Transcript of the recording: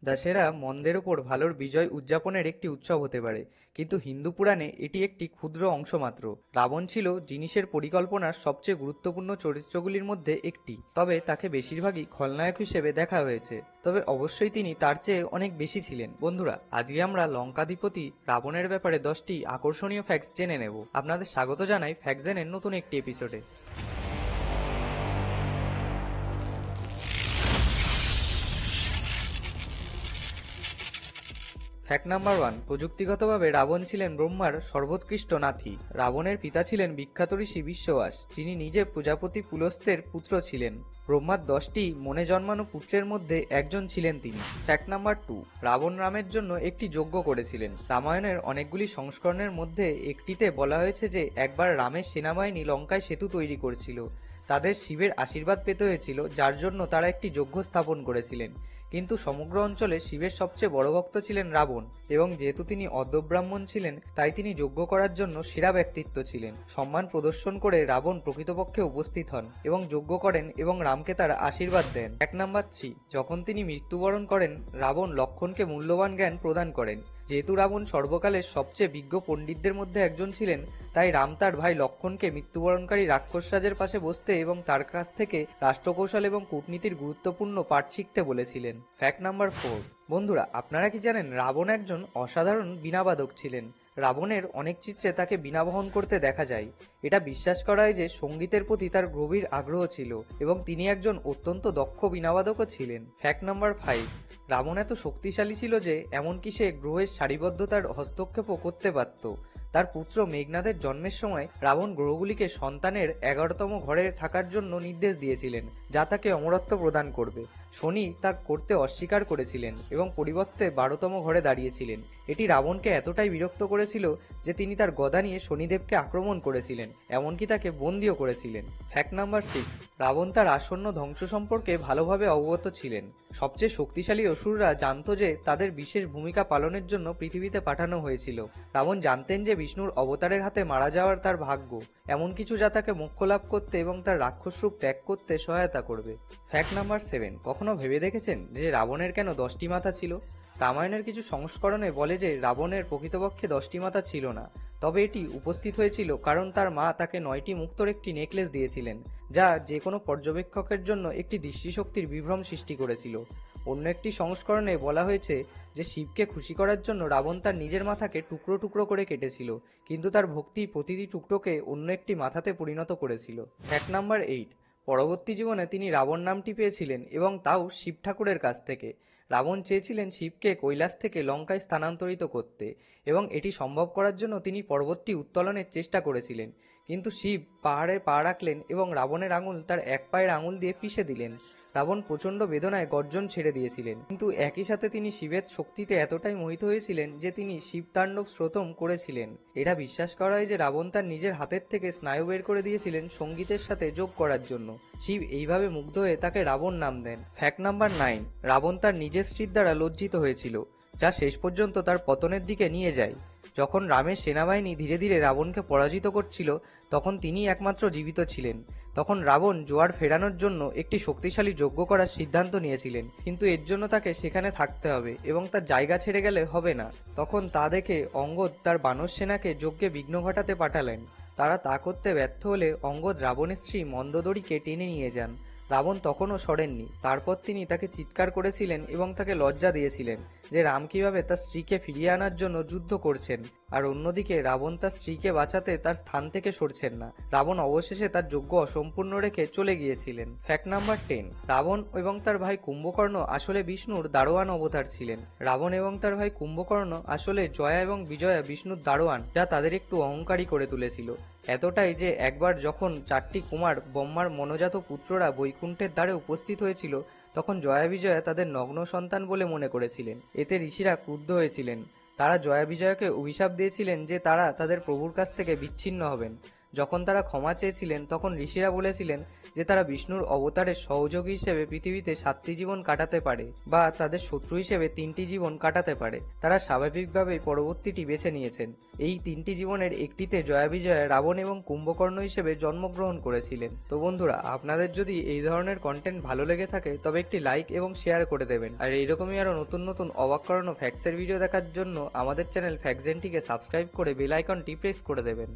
দাসেরা মন্দের ওপর ভালোর বিজয় উদযাপনের একটি উৎসব হতে পারে, কিন্তু হিন্দু পুরাণে এটি একটি ক্ষুদ্র অংশ মাত্র। রাবণ ছিল জিনিসের পরিকল্পনার সবচেয়ে গুরুত্বপূর্ণ চরিত্রগুলির মধ্যে একটি, তবে তাকে বেশিরভাগই খলনায়ক হিসেবে দেখা হয়েছে। তবে অবশ্যই তিনি তার চেয়ে অনেক বেশি ছিলেন। বন্ধুরা, আজকে আমরা লঙ্কাধিপতি রাবণের ব্যাপারে 10টি আকর্ষণীয় ফ্যাক্টস জেনে নেব। আপনাদের স্বাগত জানাই ফ্যাক্ট জেনের নতুন একটি এপিসোডে। ফ্যাক্ট নাম্বার 1, প্রযুক্তিগতভাবে রাবণ ছিলেন ব্রহ্মার সর্বোৎকৃষ্ট নাথি। রাবণের পিতা ছিলেন বিখ্যাত ঋষি বিশ্ববাস, যিনি নিজে প্রজাপতি পুলস্ত্যের পুত্র ছিলেন। ব্রহ্মার 10টি মনে জন্মানো পুত্রের মধ্যে একজন ছিলেন তিনি। ফ্যাক্ট নাম্বার 2, রাবণ রামের জন্য একটি যজ্ঞ করেছিলেন। রামায়ণের অনেকগুলি সংস্করণের মধ্যে একটিতে বলা হয়েছে যে একবার রামের সেনাবাহিনী লঙ্কায় সেতু তৈরি করেছিল। তাদের শিবের আশীর্বাদ পেতে হয়েছিল, যার জন্য তারা একটি যজ্ঞ স্থাপন করেছিলেন। কিন্তু সমগ্র অঞ্চলে শিবের সবচেয়ে বড় ভক্ত ছিলেন রাবণ, এবং যেহেতু তিনি অদ্যব্রাহ্মণ ছিলেন, তাই তিনি যজ্ঞ করার জন্য সেরা ব্যক্তিত্ব ছিলেন। সম্মান প্রদর্শন করে রাবণ প্রকৃতপক্ষে উপস্থিত হন এবং যজ্ঞ করেন এবং রামকে তার আশীর্বাদ দেন। 1 নাম্বার 3, যখন তিনি মৃত্যুবরণ করেন, রাবণ লক্ষ্মণকে মূল্যবান জ্ঞান প্রদান করেন। যেহেতু রাবণ সর্বকালের সবচেয়ে বিজ্ঞ পণ্ডিতদের মধ্যে একজন ছিলেন, তাই রাম তার ভাই লক্ষ্মণকে মৃত্যুবরণকারী রাক্ষসরাজের পাশে বসতে এবং তার কাছ থেকে রাষ্ট্রকৌশল এবং কূটনীতির গুরুত্বপূর্ণ পাঠ শিখতে বলেছিলেন। ফ্যাক্ট নাম্বার 4, বন্ধুরা, আপনারা কি জানেন রাবণ একজন অসাধারণ বীণাবাদক ছিলেন? রাবণের অনেক চিত্রে তাকে বীণা বহন করতে দেখা যায়। এটা বিশ্বাস করা হয় যে সঙ্গীতের প্রতি তার গভীর আগ্রহ ছিল এবং তিনি একজন অত্যন্ত দক্ষ বীণাবাদকও ছিলেন। ফ্যাক্ট নাম্বার 5, রাবণ এত শক্তিশালী ছিল যে এমনকি সে গ্রহের সারিবদ্ধতার হস্তক্ষেপও করতে পারত। তার পুত্র মেঘনাদের জন্মের সময় রাবণ গ্রহগুলিকে সন্তানের 11তম ঘরে থাকার জন্য নির্দেশ দিয়েছিলেন, যা তাকে অমরত্ব প্রদান করবে। শনি তা করতে অস্বীকার করেছিলেন এবং পরিবর্তে 12তম ঘরে দাঁড়িয়েছিলেন। এটি রাবণকে এতটাই বিরক্ত করেছিল যে তিনি তার গদা নিয়ে শনিদেবকে আক্রমণ করেছিলেন, এমনকি তাকে বন্দীও করেছিলেন। ফ্যাক্ট নাম্বার 6, রাবণ তার আসন্ন ধ্বংস সম্পর্কে ভালোভাবে অবগত ছিলেন। সবচেয়ে শক্তিশালী অসুররা জানত যে তাদের বিশেষ ভূমিকা পালনের জন্য পৃথিবীতে পাঠানো হয়েছিল। রাবণ জানতেন যে বিষ্ণুর অবতারের হাতে মারা যাওয়ার তার ভাগ্য, এমন কিছু যা তাকে মোক্ষ লাভ করতে এবং তার রাক্ষস রূপ ত্যাগ করতে সহায়তা করবে। ফ্যাক্ট নাম্বার 7, কখনো ভেবে দেখেছেন যে রাবণের কেন 10টি মাথা ছিল? রামায়ণের কিছু সংস্করণে বলে যে রাবণের প্রকৃতপক্ষে 10টি মাথা ছিল না, তবে এটি উপস্থিত হয়েছিল কারণ তার মা তাকে 9টি মুক্তোর একটি নেকলেস দিয়েছিলেন, যা যে কোনো পর্যবেক্ষকের জন্য একটি দৃষ্টিশক্তির বিভ্রম সৃষ্টি করেছিল। অন্য একটি সংস্করণে বলা হয়েছে যে শিবকে খুশি করার জন্য রাবণ তার নিজের মাথাকে টুকরো টুকরো করে কেটেছিল, কিন্তু তার ভক্তি প্রতিটি টুকরোকে অন্য একটি মাথাতে পরিণত করেছিল। ফ্যাক্ট নাম্বার 8, পরবর্তী জীবনে তিনি রাবণ নামটি পেয়েছিলেন এবং তাও শিব ঠাকুরের কাছ থেকে। রাবণ চেয়েছিলেন শিবকে কৈলাস থেকে লঙ্কায় স্থানান্তরিত করতে, এবং এটি সম্ভব করার জন্য তিনি পর্বতটি উত্তোলনের চেষ্টা করেছিলেন। কিন্তু শিব পাহাড়ে পা রাখলেন এবং রাবণের আঙুল তার এক পায়ের আঙুল দিয়ে পিষে দিলেন। রাবণ প্রচণ্ড বেদনায় গর্জন ছেড়ে দিয়েছিলেন, কিন্তু একই সাথে তিনি শিবের শক্তিতে এতটাই মোহিত হয়েছিলেন যে তিনি শিবতাণ্ডব শ্রোতম করেছিলেন। এটা বিশ্বাস করা হয় যে রাবণ তার নিজের হাতের থেকে স্নায়ু বের করে দিয়েছিলেন সঙ্গীতের সাথে যোগ করার জন্য। শিব এইভাবে মুগ্ধ হয়ে তাকে রাবণ নাম দেন। ফ্যাক্ট নাম্বার 9, রাবণ তার নিজের স্ত্রীর দ্বারা লজ্জিত হয়েছিল, যা শেষ পর্যন্ত তার পতনের দিকে নিয়ে যায়। যখন রামের সেনাবাহিনী ধীরে ধীরে রাবণকে পরাজিত করছিল, তখন তিনিই একমাত্র জীবিত ছিলেন। তখন রাবণ জোয়ার ফেরানোর জন্য একটি শক্তিশালী যজ্ঞ করার সিদ্ধান্ত নিয়েছিলেন, কিন্তু এর জন্য তাকে সেখানে থাকতে হবে এবং তার জায়গা ছেড়ে গেলে হবে না। তখন তা দেখে অঙ্গদ তার বানর সেনাকে যজ্ঞে বিঘ্ন ঘটাতে পাঠালেন। তারা তা করতে ব্যর্থ হলে অঙ্গদ রাবণের স্ত্রী মন্দোদরীকে টেনে নিয়ে যান। রাবণ তখনও সরেননি। তারপর তিনি তাকে চিৎকার করেছিলেন এবং তাকে লজ্জা দিয়েছিলেন যে রাম কিভাবে তার স্ত্রীকে ফিরিয়ে আনার জন্য যুদ্ধ করছেন, আর অন্যদিকে রাবণ তার স্ত্রীকে বাঁচাতে তার স্থান থেকে সরছেন না। রাবণ অবশেষে তার যজ্ঞ অসম্পূর্ণ রেখে চলে গিয়েছিলেন। ফ্যাক্ট নাম্বার 10, রাবণ এবং তার ভাই কুম্ভকর্ণ আসলে বিষ্ণুর দারোয়ান অবতার ছিলেন। রাবণ এবং তার ভাই কুম্ভকর্ণ আসলে জয়া এবং বিজয়া বিষ্ণুর দারোয়ান, যা তাদের একটু অহংকারী করে তুলেছিল। এতটাই যে একবার যখন 4টি কুমার ব্রহ্মার মনোজাত পুত্ররা বৈকুণ্ঠের দ্বারে উপস্থিত হয়েছিল, তখন জয়া বিজয়া তাদের নগ্ন সন্তান বলে মনে করেছিলেন। এতে ঋষিরা ক্রুদ্ধ হয়েছিলেন। তারা জয়া বিজয়াকে অভিশাপ দিয়েছিলেন যে তারা তাদের প্রভুর কাছ থেকে বিচ্ছিন্ন হবেন। যখন তারা ক্ষমা চেয়েছিলেন তখন ঋষিরা বলেছিলেন যে তারা বিষ্ণুর অবতারের সহযোগী হিসেবে পৃথিবীতে 7টি জীবন কাটাতে পারে বা তাদের শত্রু হিসেবে 3টি জীবন কাটাতে পারে। তারা স্বাভাবিকভাবেই পরবর্তীটি বেছে নিয়েছেন। এই 3টি জীবনের একটিতে জয়া বিজয়া রাবণ এবং কুম্ভকর্ণ হিসেবে জন্মগ্রহণ করেছিলেন। তো বন্ধুরা, আপনাদের যদি এই ধরনের কন্টেন্ট ভালো লেগে থাকে তবে একটি লাইক এবং শেয়ার করে দেবেন। আর এইরকমই আরো নতুন নতুন অবাক করানো ফ্যাক্টসের ভিডিও দেখার জন্য আমাদের চ্যানেল ফ্যাক্টজেনটিকে সাবস্ক্রাইব করে বেল আইকনটি প্রেস করে দেবেন।